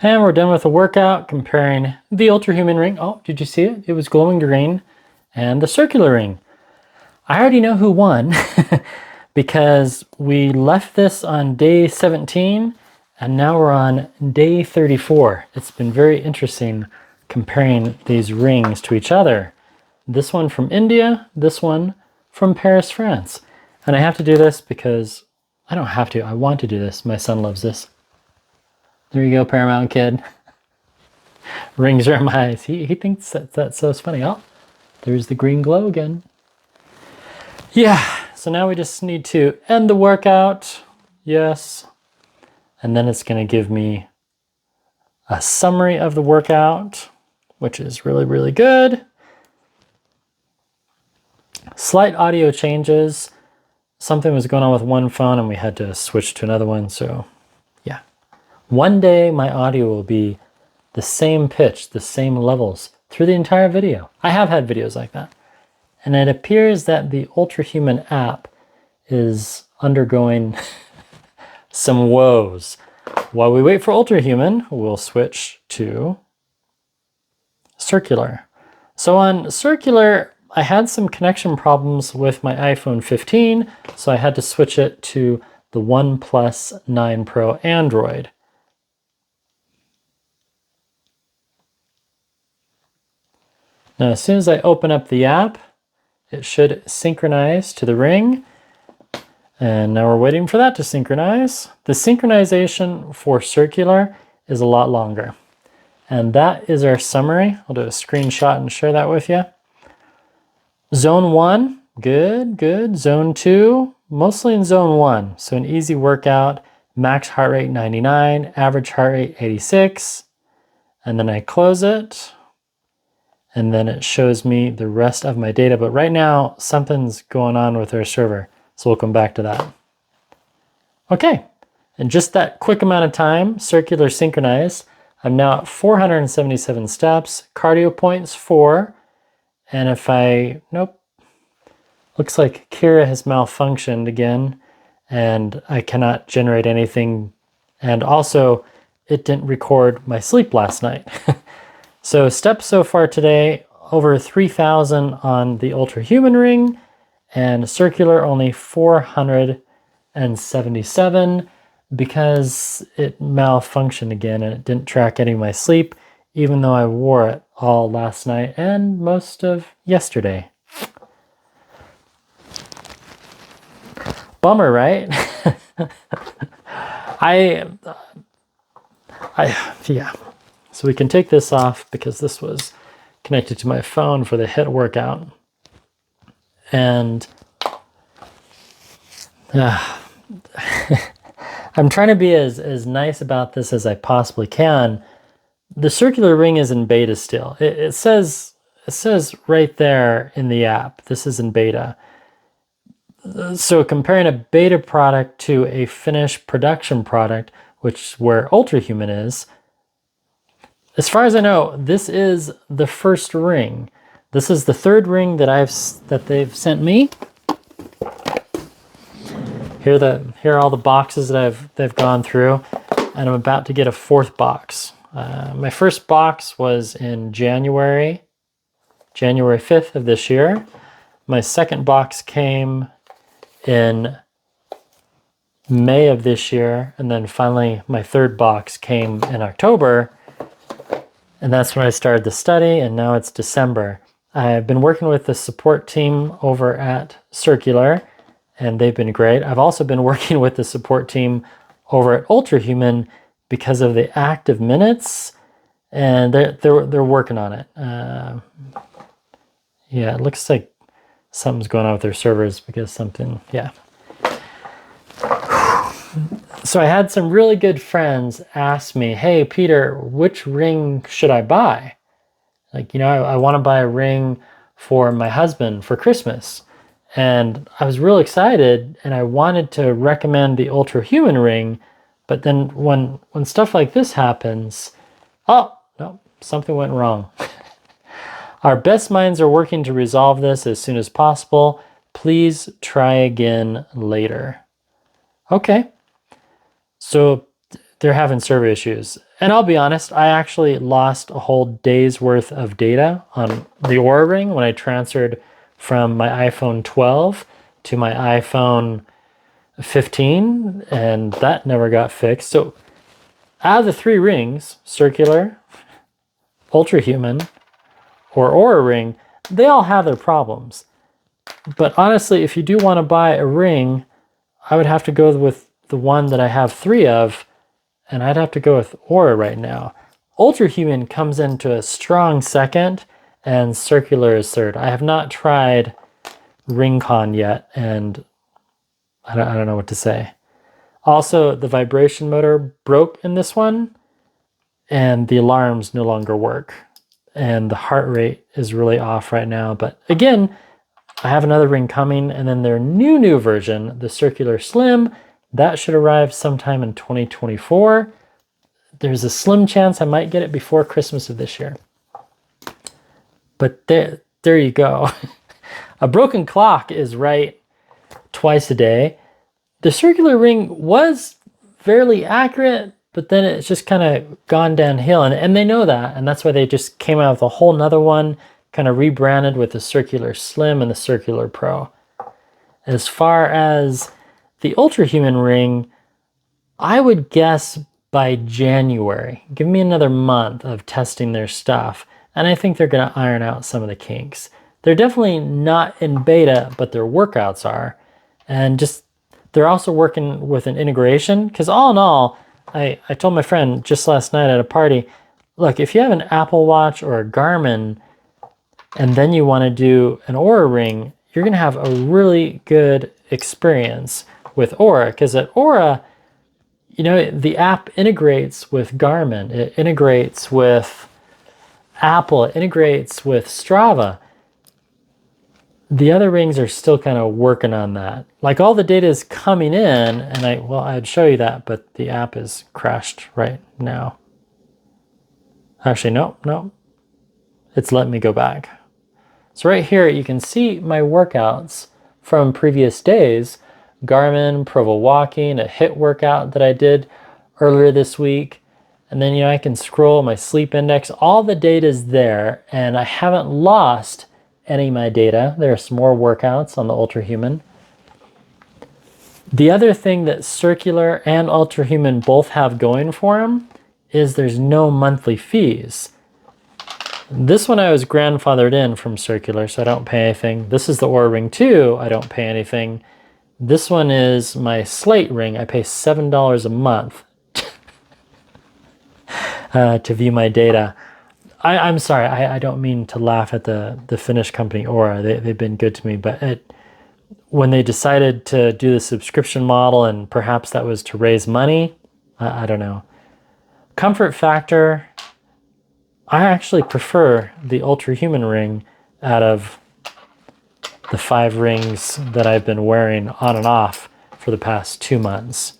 And we're done with the workout comparing the Ultrahuman ring. Oh, did you see it? It was glowing green. And the circular ring. I already know who won because we left this on day 17 and now we're on day 34. It's been very interesting comparing these rings to each other. This one from India, this one from Paris, France. And I have to do this because I don't have to. I want to do this. My son loves this. There you go, Paramount Kid. Rings are in my eyes. He thinks that's so funny. Oh, there's the green glow again. Yeah, so now we just need to end the workout. Yes. And then it's going to give me a summary of the workout, which is really, really good. Slight audio changes. Something was going on with one phone and we had to switch to another one. So yeah, one day my audio will be the same pitch, the same levels through the entire video. I have had videos like that. And it appears that the Ultrahuman app is undergoing some woes. While we wait for Ultrahuman, we'll switch to Circular. So on Circular, I had some connection problems with my iPhone 15, so I had to switch it to the OnePlus 9 Pro Android. Now, as soon as I open up the app, it should synchronize to the ring. And now we're waiting for that to synchronize. The synchronization for Circular is a lot longer. And that is our summary. I'll do a screenshot and share that with you. Zone 1, good, good. Zone 2, mostly in Zone 1. So an easy workout, max heart rate 99, average heart rate 86. And then I close it. And then it shows me the rest of my data. But right now, something's going on with our server. So we'll come back to that. Okay, and just that quick amount of time, Circular synchronized. I'm now at 477 steps, cardio points 4. And if nope, looks like Kira has malfunctioned again. And I cannot generate anything. And also, it didn't record my sleep last night. So steps so far today, over 3,000 on the Ultrahuman ring, and Circular only 477 because it malfunctioned again and it didn't track any of my sleep, even though I wore it all last night and most of yesterday. Bummer, right? Yeah. So we can take this off because this was connected to my phone for the HIIT workout. And I'm trying to be as nice about this as I possibly can. The Circular ring is in beta still. It says right there in the app, this is in beta. So comparing a beta product to a finished production product, which where Ultrahuman is, as far as I know, this is the first ring. This is the third ring that they've sent me. Here are all the boxes that they've gone through, and I'm about to get a fourth box. My first box was in January 5th of this year. My second box came in May of this year, and then finally my third box came in October. And that's when I started the study, and now it's December. I've been working with the support team over at Circular, and they've been great. I've also been working with the support team over at Ultrahuman because of the active minutes, and they're working on it. Yeah, it looks like something's going on with their servers because something, yeah. So I had some really good friends ask me, hey, Peter, which ring should I buy? Like, I want to buy a ring for my husband for Christmas. And I was real excited and I wanted to recommend the Ultrahuman ring. But then when stuff like this happens, oh, no, something went wrong. Our best minds are working to resolve this as soon as possible. Please try again later. Okay. So they're having server issues. And I'll be honest, I actually lost a whole day's worth of data on the Oura Ring when I transferred from my iPhone 12 to my iPhone 15, and that never got fixed. So out of the 3 rings, circular, ultrahuman, or Oura Ring, they all have their problems. But honestly, if you do want to buy a ring, I would have to go with the one that I have 3 of, and I'd have to go with Oura right now. Ultrahuman comes into a strong second, and circular is third. I have not tried RingCon yet, and I don't know what to say. Also, the vibration motor broke in this one, and the alarms no longer work. And the heart rate is really off right now. But again, I have another ring coming, and then their new version, the Circular Slim, that should arrive sometime in 2024. There's a slim chance I might get it before Christmas of this year. But there you go. A broken clock is right twice a day. The circular ring was fairly accurate, but then it's just kind of gone downhill. And they know that, and that's why they just came out with a whole nother one, kind of rebranded with the Circular Slim and the Circular Pro. As far as the Ultrahuman ring, I would guess by January. Give me another month of testing their stuff, and I think they're going to iron out some of the kinks. They're definitely not in beta, but their workouts are. And just, they're also working with an integration, because all in all, I told my friend just last night at a party, look, if you have an Apple Watch or a Garmin, and then you want to do an Oura Ring, you're going to have a really good experience with Oura, because at Oura, you know, the app integrates with Garmin, it integrates with Apple, it integrates with Strava. The other rings are still kind of working on that. Like, all the data is coming in, and I'd show you that, but the app is crashed right now. Actually, no. It's letting me go back. So right here, you can see my workouts from previous days. Garmin, Provo Walking, a HIIT workout that I did earlier this week. And then, you know, I can scroll my sleep index. All the data is there, and I haven't lost any of my data. There are some more workouts on the Ultrahuman. The other thing that Circular and Ultrahuman both have going for them is there's no monthly fees. This one I was grandfathered in from Circular, so I don't pay anything. This is the Oura Ring 2, I don't pay anything. This one is my Slate ring. I pay $7 a month to view my data. I'm sorry, I don't mean to laugh at the Finnish company Oura. They've been good to me, but when they decided to do the subscription model, and perhaps that was to raise money, I don't know. Comfort factor, I actually prefer the Ultrahuman ring out of the 5 rings that I've been wearing on and off for the past 2 months.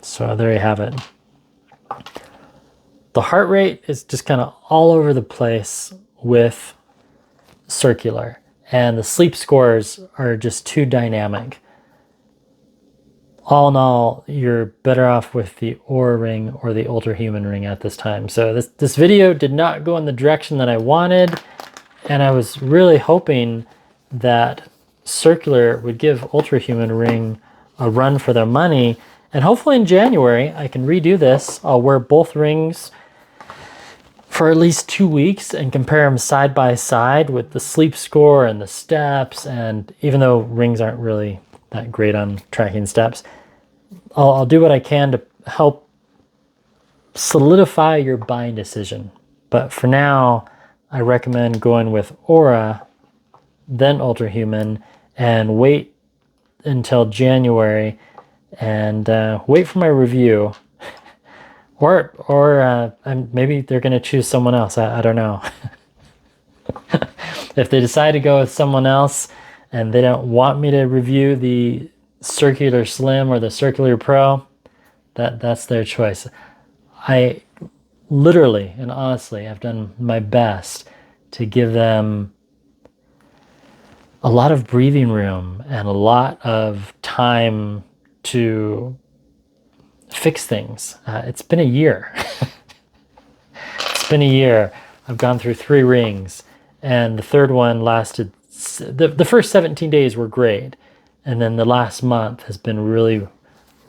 So there you have it. The heart rate is just kind of all over the place with Circular, and the sleep scores are just too dynamic. All in all, you're better off with the Oura Ring or the Ultrahuman ring at this time. So this video did not go in the direction that I wanted, and I was really hoping that Circular would give Ultrahuman ring a run for their money, and hopefully in January I can redo this. I'll wear both rings for at least 2 weeks and compare them side by side with the sleep score and the steps, and even though rings aren't really that great on tracking steps, I'll do what I can to help solidify your buying decision. But for now, I recommend going with Oura, then Ultrahuman, and wait until January and wait for my review. Or maybe they're going to choose someone else. I don't know. If they decide to go with someone else and they don't want me to review the Circular Slim or the Circular Pro, that's their choice. I literally and honestly have done my best to give them a lot of breathing room and a lot of time to fix things. It's been a year. It's been a year. I've gone through 3 rings, and the third one lasted, the first 17 days were great, and then the last month has been really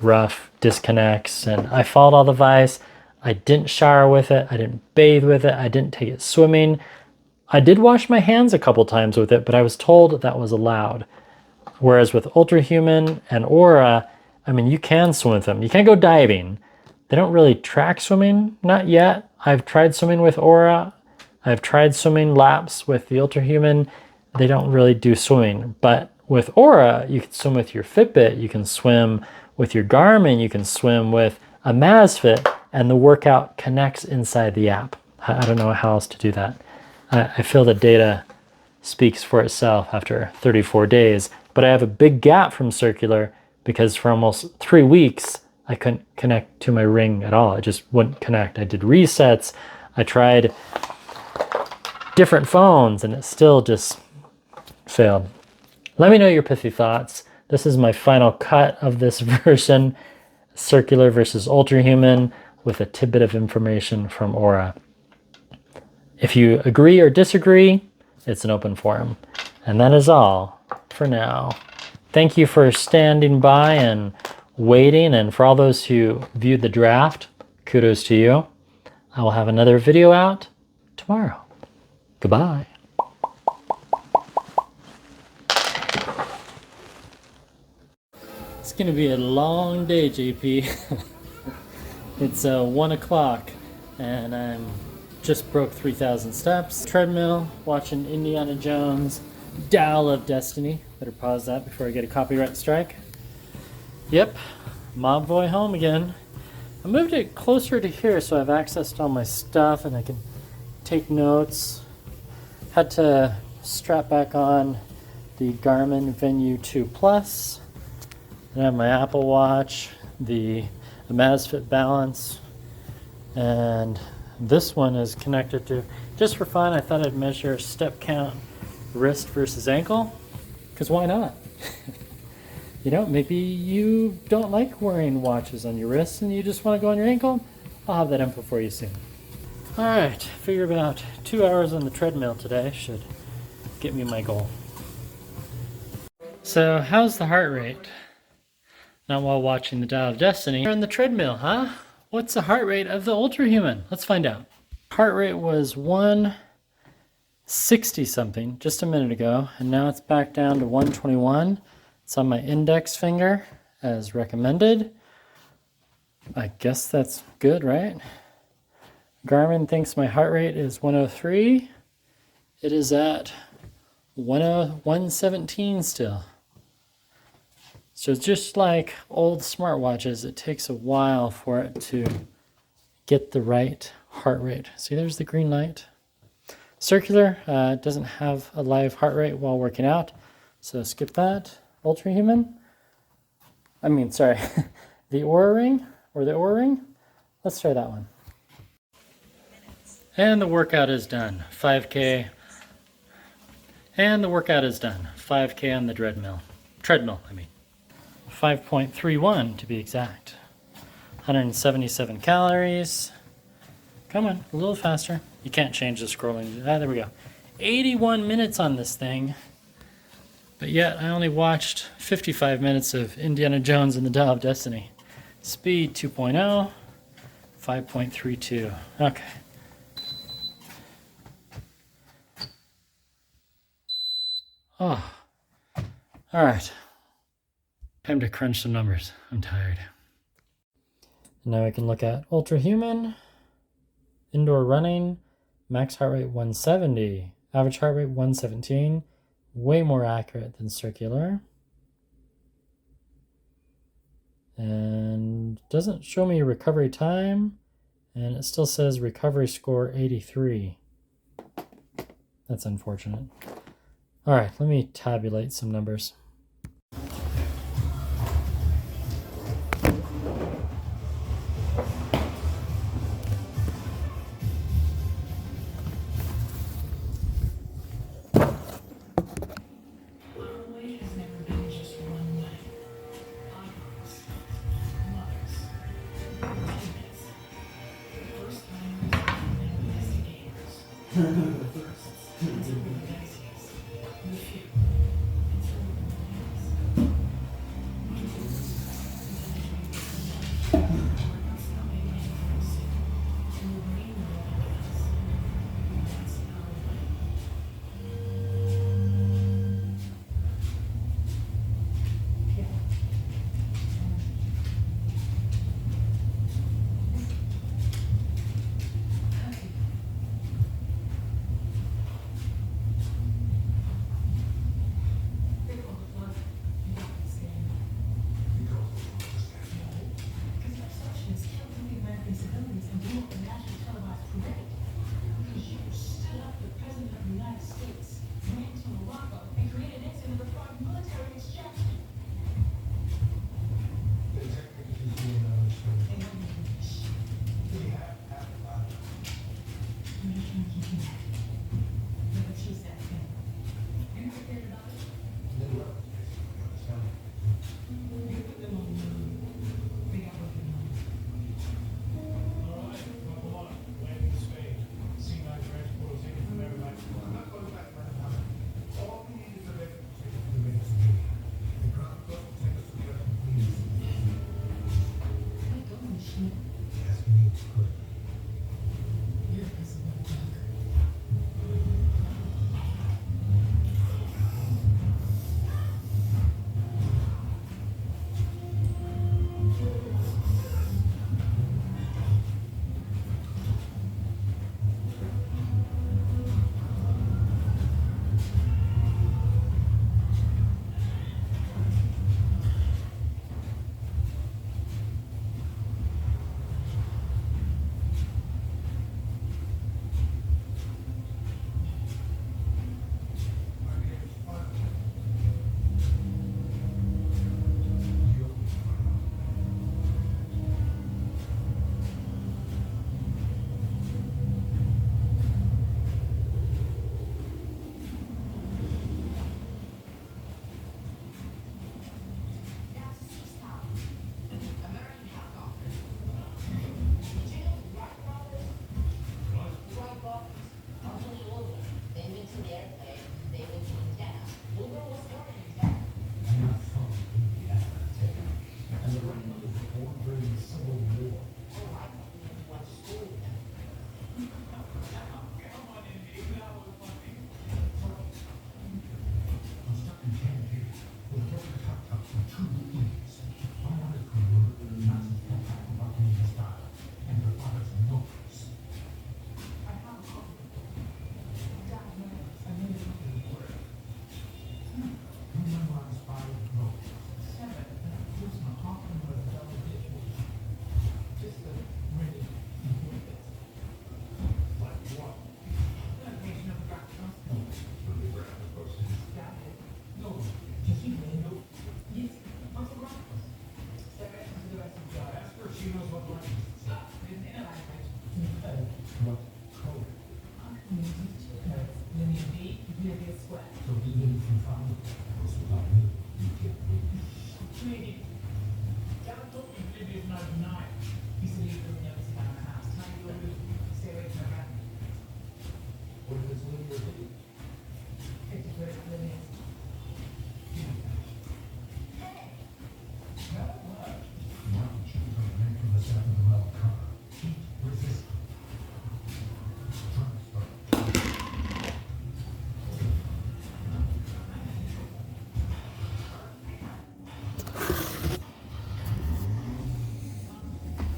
rough disconnects, and I followed all the advice. I didn't shower with it. I didn't bathe with it. I didn't take it swimming. I did wash my hands a couple times with it, but I was told that was allowed. Whereas with Ultrahuman and Aura, I mean, you can swim with them. You can't go diving. They don't really track swimming, not yet. I've tried swimming with Aura. I've tried swimming laps with the Ultrahuman. They don't really do swimming. But with Aura, you can swim with your Fitbit. You can swim with your Garmin. You can swim with a MazFit, and the workout connects inside the app. I don't know how else to do that. I feel the data speaks for itself after 34 days, but I have a big gap from Circular because for almost 3 weeks, I couldn't connect to my ring at all. It just wouldn't connect. I did resets. I tried different phones and it still just failed. Let me know your pithy thoughts. This is my final cut of this version, Circular versus Ultrahuman, with a tidbit of information from Aura. If you agree or disagree, it's an open forum. And that is all for now. Thank you for standing by and waiting, and for all those who viewed the draft, kudos to you. I will have another video out tomorrow. Goodbye. It's gonna be a long day, JP. It's 1 o'clock and I'm just broke 3,000 steps. Treadmill, watching Indiana Jones, Dial of Destiny. Better pause that before I get a copyright strike. Yep, Mob Boy home again. I moved it closer to here so I have access to all my stuff and I can take notes. Had to strap back on the Garmin Venu 2 Plus. I have my Apple Watch, the MazFit Balance, and this one is connected to, just for fun, I thought I'd measure step count, wrist versus ankle, because why not? You know, maybe you don't like wearing watches on your wrists and you just want to go on your ankle. I'll have that info for you soon. All right, figure about 2 hours on the treadmill today should get me my goal. So how's the heart rate? Not while watching the Dial of Destiny. You're on the treadmill, huh? What's the heart rate of the Ultrahuman? Let's find out. Heart rate was 160 something just a minute ago, and now it's back down to 121. It's on my index finger as recommended. I guess that's good, right? Garmin thinks my heart rate is 103. It is at 117 still. So just like old smartwatches, it takes a while for it to get the right heart rate. See, there's the green light. Circular doesn't have a live heart rate while working out, so skip that. Ultrahuman, I mean, sorry, the Oura Ring, or the Oura Ring. Let's try that one. And the workout is done, 5K. And the workout is done, 5K on the treadmill, I mean. 5.31 to be exact. 177 calories. Come on, a little faster. You can't change the scrolling. Ah, there we go. 81 minutes on this thing. But yet I only watched 55 minutes of Indiana Jones and the Dial of Destiny. Speed 2.0, 5.32. Okay. Oh, all right. Time to crunch some numbers. I'm tired. Now I can look at Ultrahuman, indoor running, max heart rate 170, average heart rate 117, way more accurate than Circular. And doesn't show me recovery time, and it still says recovery score 83. That's unfortunate. All right, let me tabulate some numbers.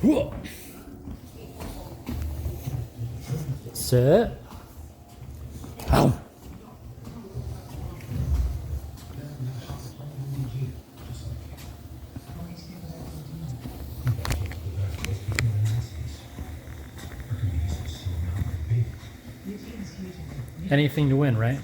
Whoa. Sit. Ow. Anything to win, right?